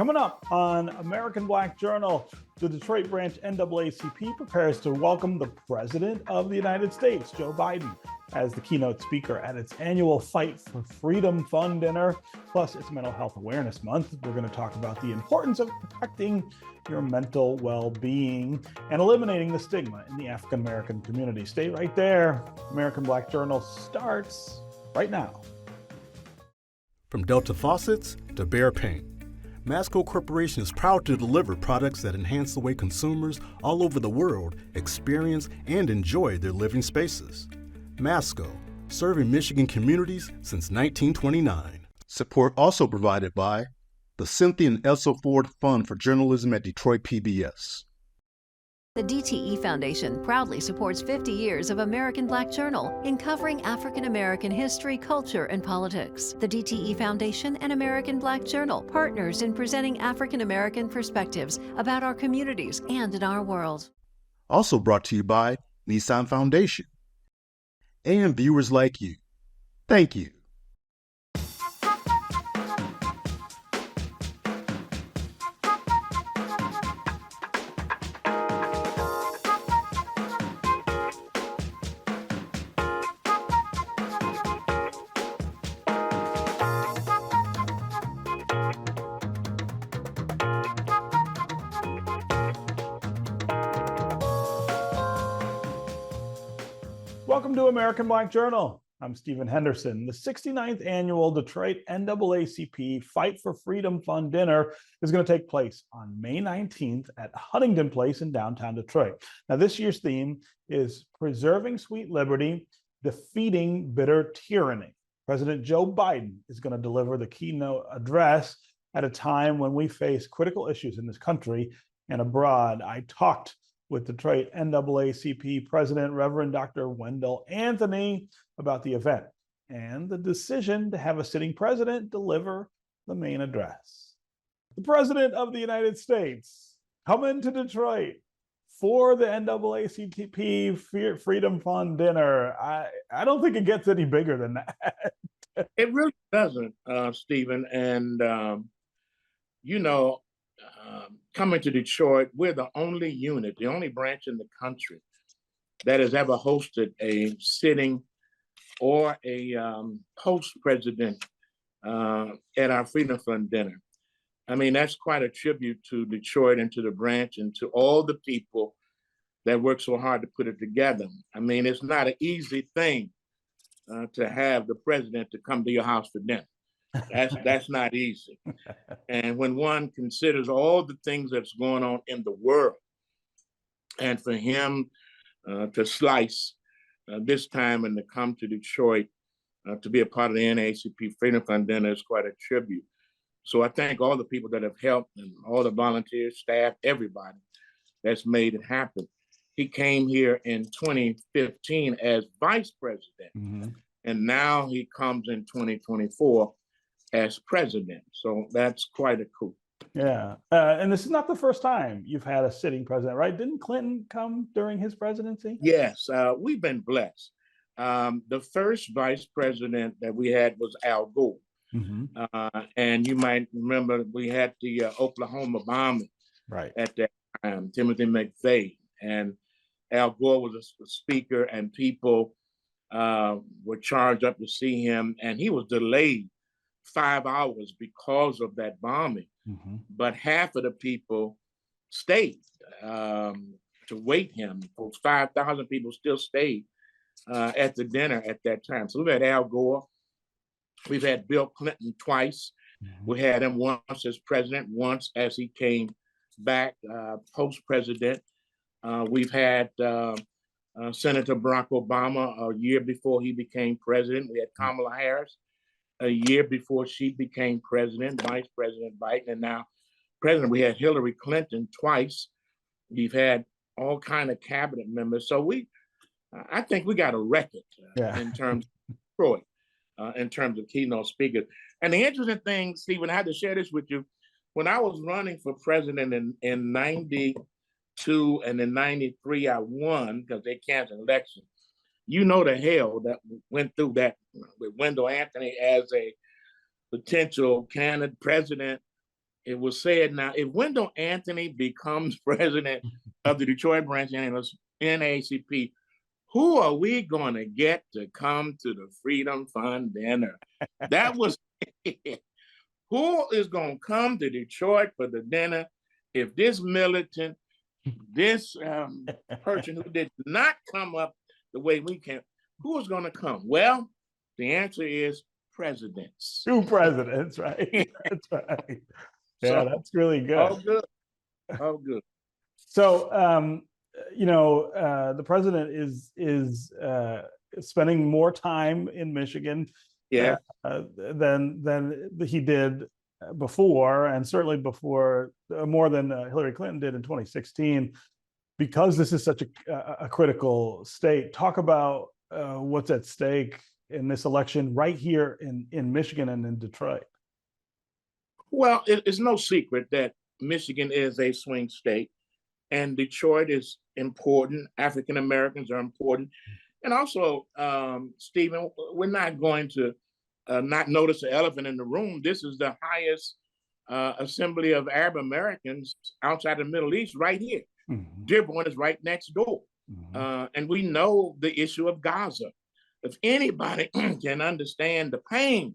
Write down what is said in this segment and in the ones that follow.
Coming up on American Black Journal, the Detroit Branch NAACP prepares to welcome the President of the United States, Joe Biden, as the keynote speaker at its annual Fight for Freedom Fund dinner. Plus, it's Mental Health Awareness Month. We're going to talk about the importance of protecting your mental well-being and eliminating the stigma in the African American community. Stay right there. American Black Journal starts right now. From Delta faucets to Behr paint, Masco Corporation is proud to deliver products that enhance the way consumers all over the world experience and enjoy their living spaces. Masco, serving Michigan communities since 1929. Support also provided by the Cynthia and Elsa Ford Fund for Journalism at Detroit PBS. The DTE Foundation proudly supports 50 years of American Black Journal in covering African American history, culture, and politics. The DTE Foundation and American Black Journal partners in presenting African American perspectives about our communities and in our world. Also brought to you by Nissan Foundation. And viewers like you. Thank you. Welcome to American Black Journal. I'm Stephen Henderson. The 69th annual Detroit NAACP Fight for Freedom Fund dinner is going to take place on May 19th at Huntington Place in downtown Detroit. Now, this year's theme is Preserving Sweet Liberty, Defeating Bitter Tyranny. President Joe Biden is going to deliver the keynote address at a time when we face critical issues in this country and abroad. I talked with Detroit NAACP President Rev. Dr. Wendell Anthony about the event and the decision to have a sitting president deliver the main address. The President of the United States coming to Detroit for the NAACP Freedom Fund dinner. I don't think it gets any bigger than that. It really doesn't, Stephen. And, coming to Detroit, we're the only unit, the only branch in the country that has ever hosted a sitting or a post-president at our Freedom Fund dinner. I mean, that's quite a tribute to Detroit and to the branch and to all the people that worked so hard to put it together. I mean, it's not an easy thing to have the president to come to your house for dinner. That's not easy. And when one considers all the things that's going on in the world, and for him to slice this time and to come to Detroit to be a part of the NAACP Freedom Fund dinner is quite a tribute. So I thank all the people that have helped and all the volunteers, staff, everybody that's made it happen. He came here in 2015 as vice president, and now he comes in 2024 as president. So that's quite a coup. Yeah. And this is not the first time you've had a sitting president, right? Didn't Clinton come during his presidency? Yes, we've been blessed. The first vice president that we had was Al Gore. And you might remember we had the Oklahoma bombing at that time, Timothy McVeigh. And Al Gore was a speaker and people were charged up to see him. And he was delayed 5 hours because of that bombing. But half of the people stayed to wait him. 5,000 people still stayed at the dinner at that time. So we've had Al Gore. We've had Bill Clinton twice. We had him once as president, once as he came back post-president. We've had Senator Barack Obama a year before he became president. We had Kamala Harris a year before she became president, Vice President Biden, and now president. We had Hillary Clinton twice. We've had all kind of cabinet members. So I think we got a record in terms of Detroit, in terms of keynote speakers. And the interesting thing, Stephen, I had to share this with you. When I was running for president in 92 and in 93, I won because they canceled election. You know the hell that went through that with Wendell Anthony as a potential candidate president it was said, now, if Wendell Anthony becomes president of the Detroit Branch NAACP, who are we going to get to come to the Freedom Fund dinner? That was it. Who is going to come to Detroit for the dinner if this militant, this person who did not come up the way we can, who is going to come? Well, the answer is presidents. 2 presidents, right? That's right. Yeah, So, that's really good. Oh, good. Oh, good. So, the president is spending more time in Michigan Yeah. than he did before, and certainly before more than Hillary Clinton did in 2016, because this is such a critical state. Talk about what's at stake in this election right here in Michigan and in Detroit. Well, it's no secret that Michigan is a swing state, and Detroit is important. African Americans are important. And also, Stephen, we're not going to not notice the elephant in the room. This is the highest assembly of Arab Americans outside the Middle East right here. Mm-hmm. Dearborn is right next door. Mm-hmm. And we know the issue of Gaza. If anybody can understand the pain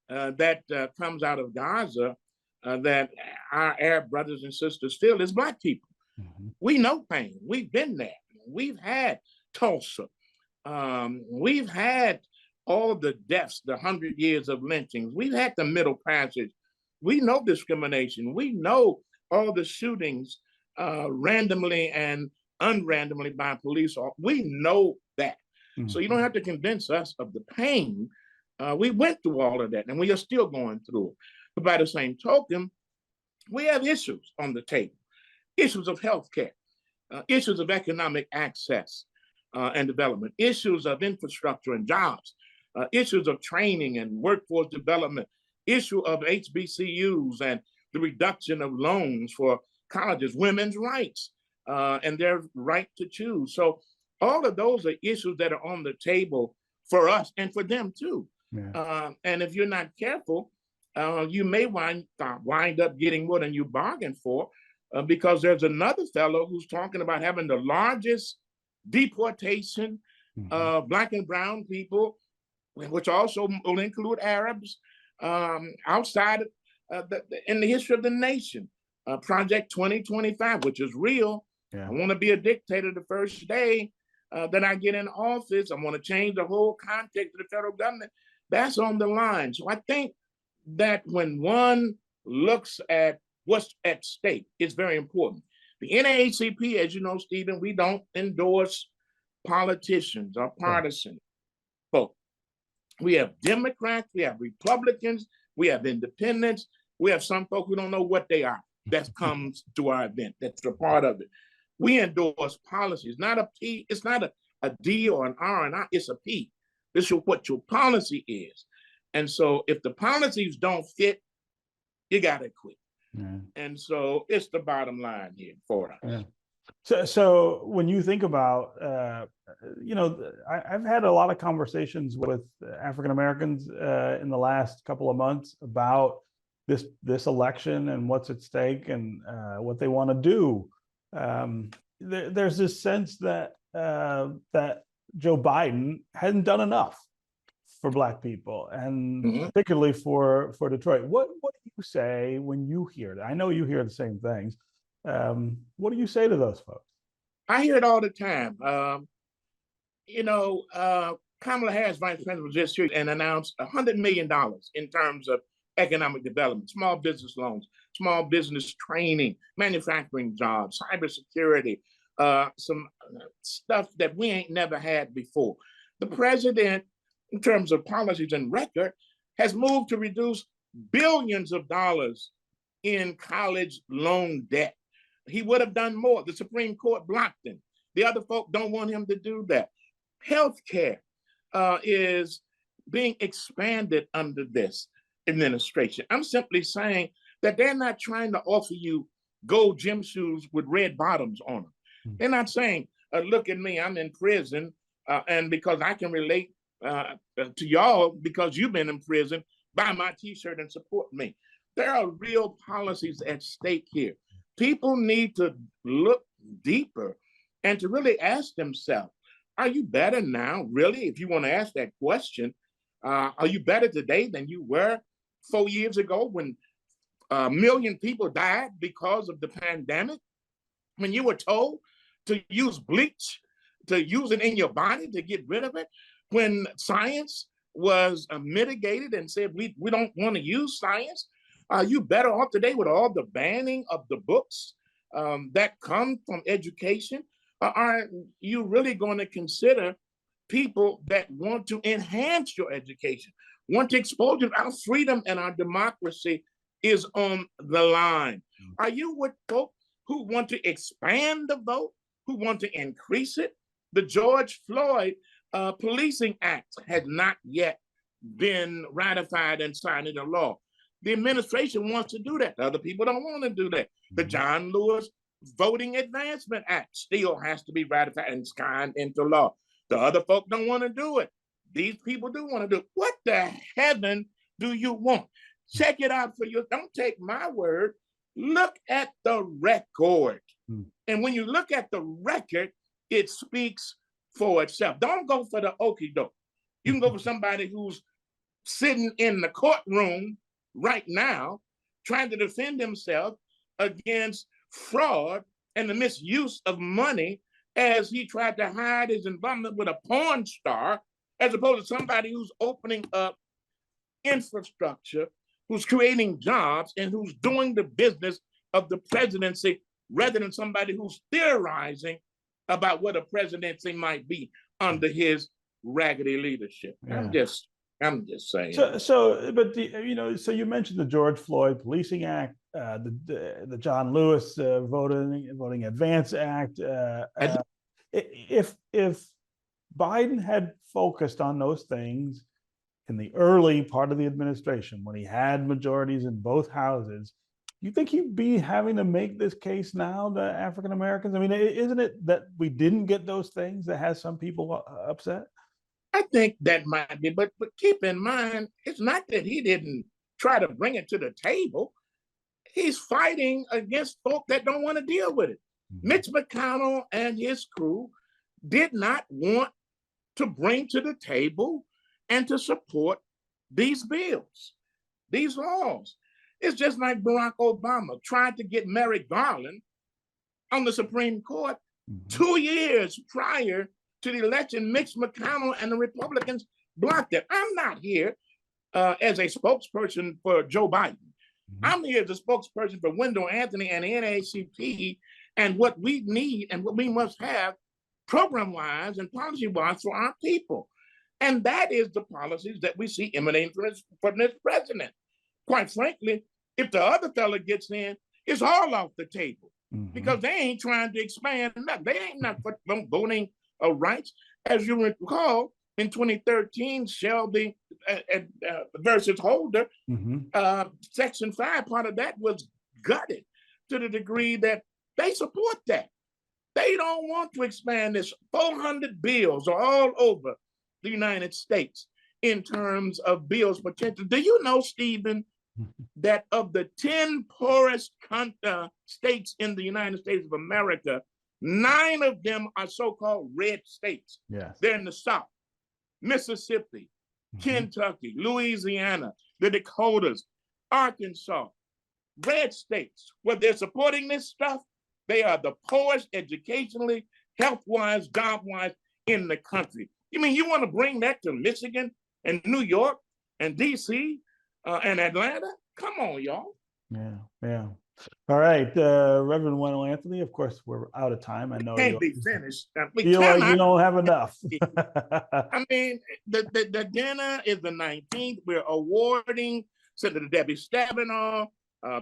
that comes out of Gaza, that our Arab brothers and sisters feel, is Black people. Mm-hmm. We know pain. We've been there. We've had Tulsa. We've had all the deaths, the 100 years of lynchings. We've had the Middle Passage. We know discrimination. We know all the shootings randomly and unrandomly by police. We know that. Mm-hmm. So you don't have to convince us of the pain. We went through all of that, and we are still going through it. But by the same token, we have issues on the table, issues of healthcare, issues of economic access and development, issues of infrastructure and jobs, issues of training and workforce development, issue of HBCUs and the reduction of loans for colleges, women's rights, and their right to choose. So all of those are issues that are on the table for us and for them too. Yeah. And if you're not careful, you may wind up getting more than you bargained for, because there's another fellow who's talking about having the largest deportation of Black and brown people, which also will include Arabs, outside in the history of the nation. Project 2025, which is real. Yeah. I want to be a dictator the first day that I get in office. I want to change the whole context of the federal government. That's on the line. So I think that when one looks at what's at stake, it's very important. The NAACP, as you know, Stephen, we don't endorse politicians or partisans. Folks, we have Democrats, we have Republicans, we have independents, we have some folks who don't know what they are. That comes to our event. That's a part of it. We endorse policies, not a P. It's not a D or an R and I. It's a P. This is what your policy is. And so if the policies don't fit, you got to quit. Yeah. And so it's the bottom line here for us. Yeah. So when you think about, I've had a lot of conversations with African Americans in the last couple of months about this election and what's at stake and what they want to do. There's this sense that Joe Biden hadn't done enough for Black people, and particularly for Detroit. What do you say when you hear that? I know you hear the same things. What do you say to those folks? I hear it all the time. Kamala Harris, Vice President, was just here and announced $100 million in terms of economic development, small business loans, small business training, manufacturing jobs, cybersecurity, some stuff that we ain't never had before. The president, in terms of policies and record, has moved to reduce billions of dollars in college loan debt. He would have done more. The Supreme Court blocked him. The other folk don't want him to do that. Healthcare is being expanded under this administration. I'm simply saying that they're not trying to offer you gold gym shoes with red bottoms on them. They're not saying, look at me, I'm in prison, and because I can relate to y'all because you've been in prison, buy my t-shirt and support me. There are real policies at stake here. People need to look deeper and to really ask themselves, are you better now? Really, if you want to ask that question, are you better today than you were 4 years ago when a million people died because of the pandemic? When you were told to use bleach, to use it in your body to get rid of it, when science was mitigated and said, we don't want to use science. Are you better off today with all the banning of the books that come from education? Or are you really going to consider people that want to enhance your education, want to expose you? Our freedom and our democracy is on the line. Are you with folks who want to expand the vote, who want to increase it? The George Floyd Policing Act has not yet been ratified and signed into law. The administration wants to do that. Other people don't want to do that. The John Lewis Voting Advancement Act still has to be ratified and signed into law. The other folk don't want to do it. These people do want to do it. What the heaven do you want? Check it out for you. Don't take my word. Look at the record. And when you look at the record, it speaks for itself. Don't go for the okie doke. You can go for somebody who's sitting in the courtroom right now trying to defend himself against fraud and the misuse of money as he tried to hide his involvement with a porn star, as opposed to somebody who's opening up infrastructure, who's creating jobs, and who's doing the business of the presidency, rather than somebody who's theorizing about what a presidency might be under his raggedy leadership. Yeah. I'm just saying. So you mentioned the George Floyd Policing Act, the John Lewis Voting Advance Act. If Biden had focused on those things in the early part of the administration, when he had majorities in both houses, you think he'd be having to make this case now to African Americans? I mean, isn't it that we didn't get those things that has some people upset? I think that might be, but keep in mind, it's not that he didn't try to bring it to the table. He's fighting against folk that don't want to deal with it. Mitch McConnell and his crew did not want to bring to the table and to support these bills, these laws. It's just like Barack Obama tried to get Merrick Garland on the Supreme Court 2 years prior to the election. Mitch McConnell and the Republicans blocked it. I'm not here as a spokesperson for Joe Biden. I'm here as a spokesperson for Wendell Anthony and the NAACP and what we need and what we must have program-wise and policy-wise for our people. And that is the policies that we see emanating from this president. Quite frankly, if the other fella gets in, it's all off the table because they ain't trying to expand enough. They ain't not voting rights. As you recall, in 2013, Shelby versus Holder, Section 5, part of that was gutted to the degree that they support that. They don't want to expand this. 400 bills are all over the United States in terms of bills potential. Do you know, Stephen, that of the 10 poorest states in the United States of America, 9 of them are so-called red states. Yes. They're in the South. Mississippi, Kentucky, Louisiana, the Dakotas, Arkansas, red states. Where they're supporting this stuff, they are the poorest educationally, health-wise, job-wise in the country. You mean you want to bring that to Michigan and New York and DC and Atlanta? Come on, y'all. Yeah. All right, Reverend Wendell Anthony, of course, we're out of time. I know can't be finished. You don't have enough. I mean, the dinner is the 19th. We're awarding Senator Debbie Stabenow,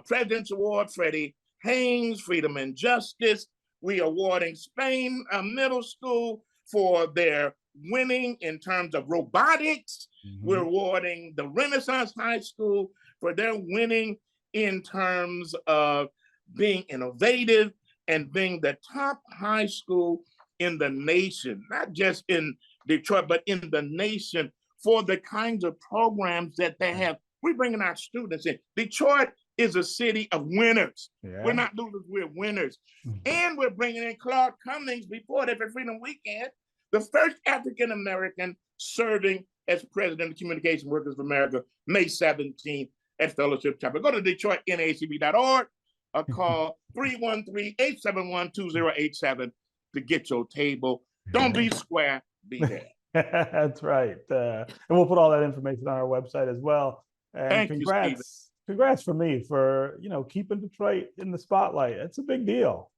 President's Award, Freddie Haynes, Freedom and Justice. We are awarding Spain Middle School for their winning in terms of robotics. We're awarding the Renaissance High School for their winning in terms of being innovative and being the top high school in the nation, not just in Detroit, but in the nation for the kinds of programs that they have. We're bringing our students in. Detroit is a city of winners. Yeah. We're not losers, we're winners. And we're bringing in Claude Cummings before that for Freedom Weekend, the first African-American serving as president of Communication Workers of America, May 17th at Fellowship Chapel. Go to DetroitNAACP.org or call 313-871-2087 to get your table. Don't be square, be there. That's right. And we'll put all that information on our website as well. And Thank you, Stephen. Congrats for me for, keeping Detroit in the spotlight. It's a big deal.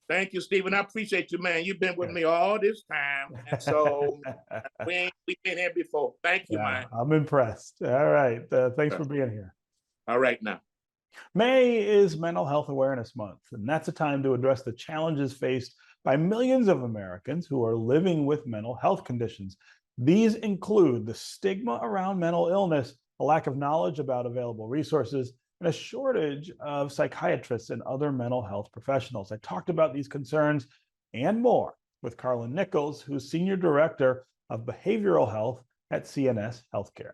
Thank you, Stephen. I appreciate you, man. You've been with me all this time. And so we've been here before. Thank you, man. I'm impressed. All right. Thanks for being here. All right now. May is Mental Health Awareness Month, and that's a time to address the challenges faced by millions of Americans who are living with mental health conditions. These include the stigma around mental illness, a lack of knowledge about available resources, and a shortage of psychiatrists and other mental health professionals. I talked about these concerns and more with Carlynn Nichols, who's Senior Director of Behavioral Health at CNS Healthcare.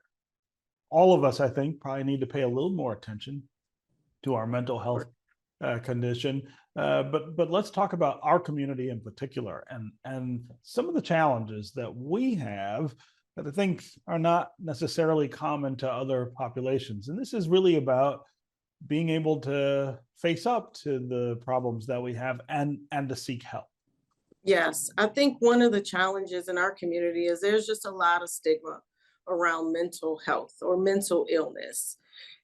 All of us, I think, probably need to pay a little more attention to our mental health condition. But let's talk about our community in particular and some of the challenges that we have that I think are not necessarily common to other populations. And this is really about being able to face up to the problems that we have and to seek help. Yes, I think one of the challenges in our community is there's just a lot of stigma around mental health or mental illness.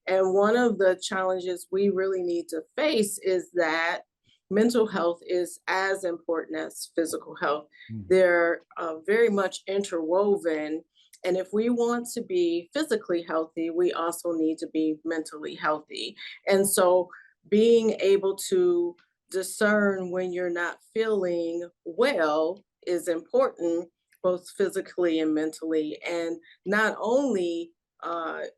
And one of the challenges we really need to face is that mental health is as important as physical health. They're very much interwoven. And if we want to be physically healthy, we also need to be mentally healthy. And so being able to discern when you're not feeling well is important, both physically and mentally. And not only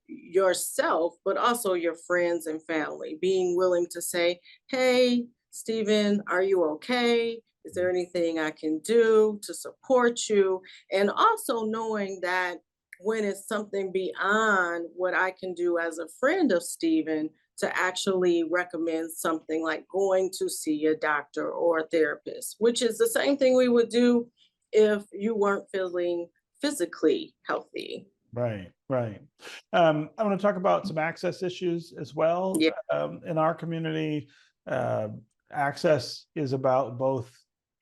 yourself, but also your friends and family, being willing to say, hey, Stephen, are you okay? Is there anything I can do to support you? And also knowing that when it's something beyond what I can do as a friend of Stephen, to actually recommend something like going to see a doctor or a therapist, which is the same thing we would do if you weren't feeling physically healthy. Right. I want to talk about some access issues as well. Yeah. In our community, access is about both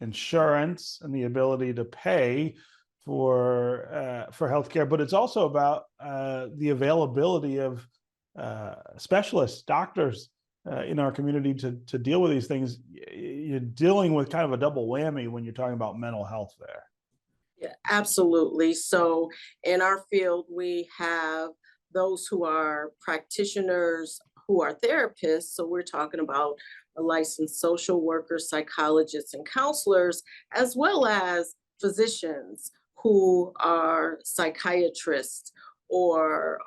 insurance and the ability to pay for healthcare, but it's also about the availability of specialists, doctors in our community to deal with these things. You're dealing with kind of a double whammy when you're talking about mental health there. Yeah, absolutely. So in our field, we have those who are practitioners, who are therapists. So we're talking about licensed social workers, psychologists, and counselors, as well as physicians who are psychiatrists or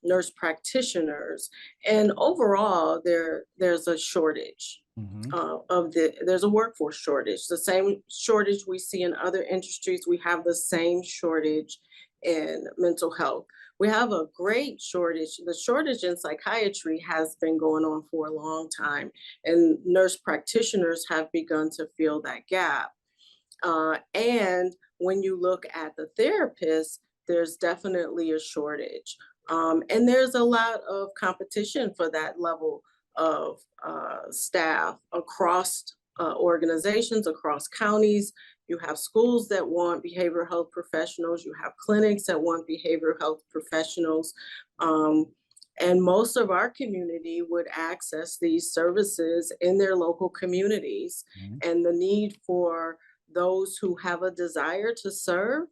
nurse practitioners. And overall, there's a shortage. There's a workforce shortage. The same shortage we see in other industries, we have the same shortage in mental health. We have a great shortage. The shortage in psychiatry has been going on for a long time, and nurse practitioners have begun to fill that gap. And when you look at the therapists, there's definitely a shortage. And there's a lot of competition for that level of staff across organizations, across counties. You have schools that want behavioral health professionals. You have clinics that want behavioral health professionals. And most of our community would access these services in their local communities. And the need for those who have a desire to serve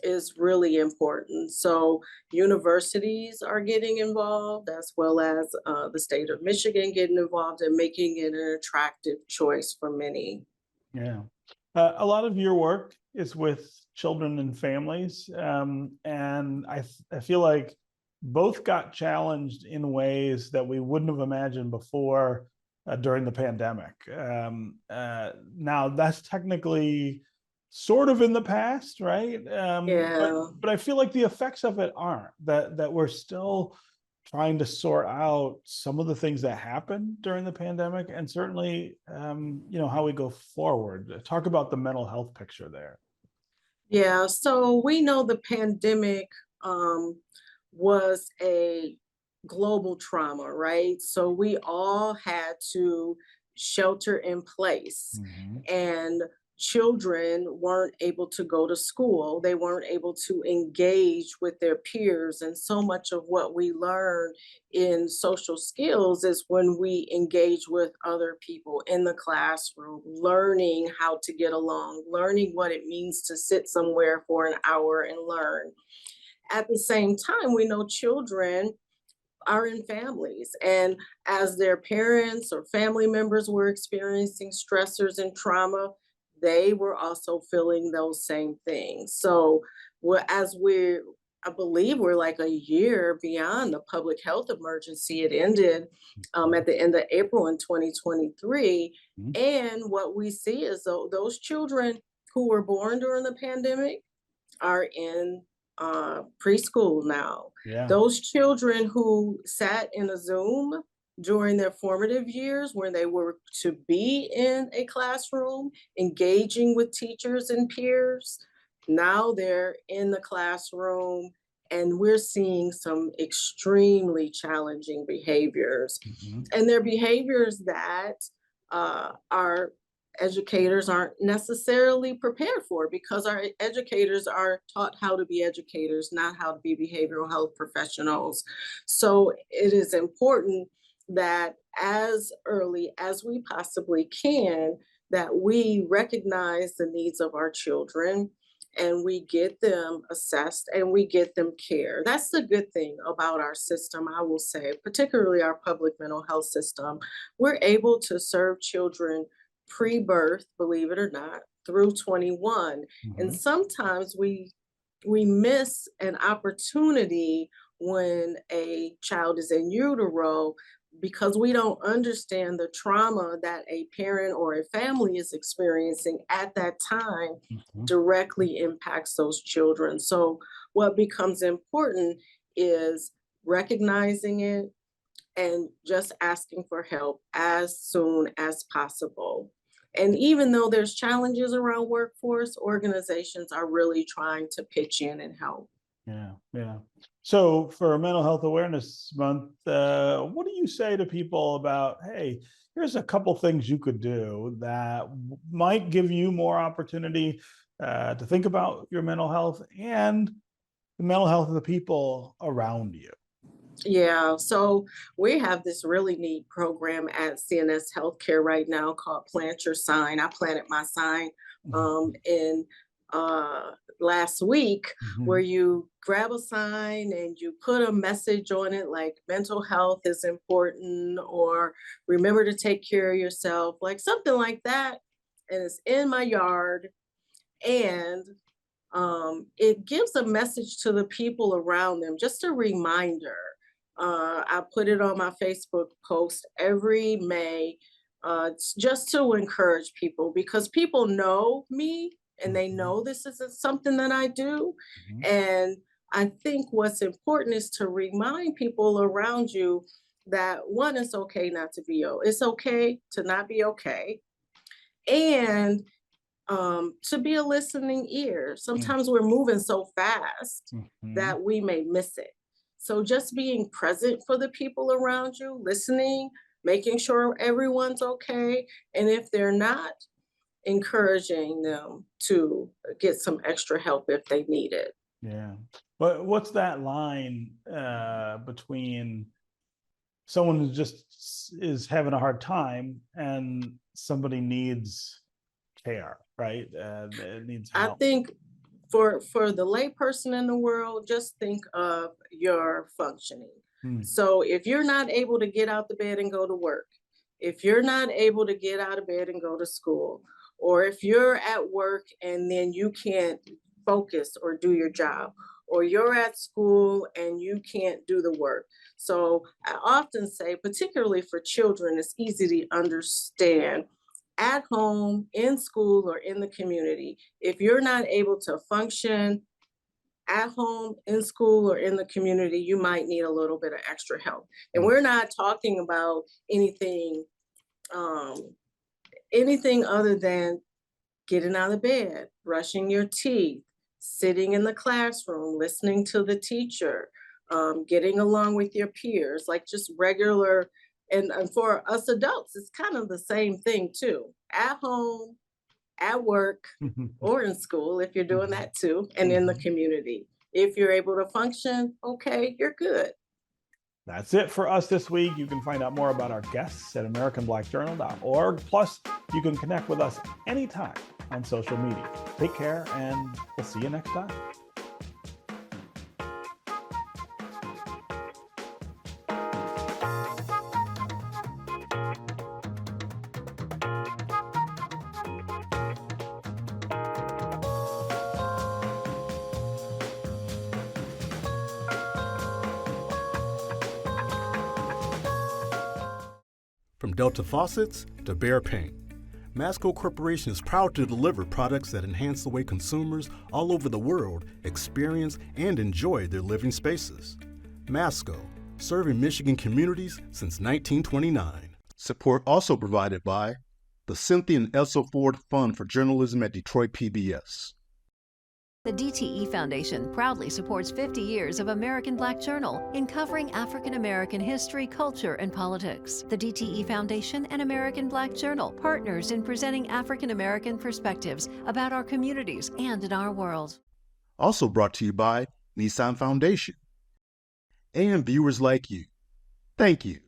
is really important. So universities are getting involved, as well as the state of Michigan getting involved and making it an attractive choice for many. Yeah. A lot of your work is with children and families. And I feel like both got challenged in ways that we wouldn't have imagined before during the pandemic. Now that's technically sort of in the past, right? Yeah. But I feel like the effects of it aren't, that we're still trying to sort out some of the things that happened during the pandemic, and certainly, how we go forward. Talk about the mental health picture there. Yeah, so we know the pandemic was a global trauma, right? So we all had to shelter in place, and children weren't able to go to school. They weren't able to engage with their peers. And so much of what we learn in social skills is when we engage with other people in the classroom, learning how to get along, learning what it means to sit somewhere for an hour and learn. At the same time, we know children are in families, and as their parents or family members were experiencing stressors and trauma, they were also feeling those same things. So I believe we're like a year beyond the public health emergency. It ended at the end of April in 2023. And what we see is those children who were born during the pandemic are in preschool now. Yeah. Those children who sat in a Zoom during their formative years when they were to be in a classroom, engaging with teachers and peers, now they're in the classroom, and we're seeing some extremely challenging behaviors. And they're behaviors that our educators aren't necessarily prepared for, because our educators are taught how to be educators, not how to be behavioral health professionals. So it is important that as early as we possibly can, that we recognize the needs of our children and we get them assessed and we get them care. That's the good thing about our system, I will say, particularly our public mental health system. We're able to serve children pre-birth, believe it or not, through 21. And sometimes we miss an opportunity when a child is in utero, because we don't understand the trauma that a parent or a family is experiencing at that time directly impacts those children. So what becomes important is recognizing it and just asking for help as soon as possible. And even though there's challenges around workforce, organizations are really trying to pitch in and help. Yeah. So for Mental Health Awareness Month, what do you say to people about, hey, here's a couple things you could do that might give you more opportunity to think about your mental health and the mental health of the people around you? Yeah, so we have this really neat program at CNS Healthcare right now called Plant Your Sign. I planted my sign in last week, where you grab a sign and you put a message on it like mental health is important, or remember to take care of yourself, like something like that. And it's in my yard, and it gives a message to the people around them, just a reminder. I put it on my Facebook post every May, just to encourage people, because people know me and they know this is something that I do. And I think what's important is to remind people around you that, one, it's okay not to be it's okay to not be okay, and to be a listening ear. Sometimes we're moving so fast that we may miss it. So just being present for the people around you, listening, making sure everyone's okay. And if they're not, encouraging them to get some extra help if they need it. Yeah. But what's that line between someone who just is having a hard time and somebody needs care, right? It needs help. I think for the layperson in the world, just think of your functioning. So if you're not able to get out the bed and go to work, if you're not able to get out of bed and go to school, or if you're at work and then you can't focus or do your job, or you're at school and you can't do the work. So I often say, particularly for children, it's easy to understand. At home, in school, or in the community, if you're not able to function at home, in school, or in the community, you might need a little bit of extra help. And we're not talking about anything other than getting out of bed, brushing your teeth, sitting in the classroom, listening to the teacher, getting along with your peers, like just regular. And for us adults, it's kind of the same thing too. At home, at work, or in school, if you're doing that too, and in the community. If you're able to function, okay, you're good. That's it for us this week. You can find out more about our guests at AmericanBlackJournal.org. Plus, you can connect with us anytime on social media. Take care, and we'll see you next time. From Delta faucets to Behr paint, Masco Corporation is proud to deliver products that enhance the way consumers all over the world experience and enjoy their living spaces. Masco, serving Michigan communities since 1929. Support also provided by the Cynthia and Elsa Ford Fund for Journalism at Detroit PBS. The DTE Foundation proudly supports 50 years of American Black Journal in covering African American history, culture, and politics. The DTE Foundation and American Black Journal partners in presenting African American perspectives about our communities and in our world. Also brought to you by Nissan Foundation. And viewers like you, thank you.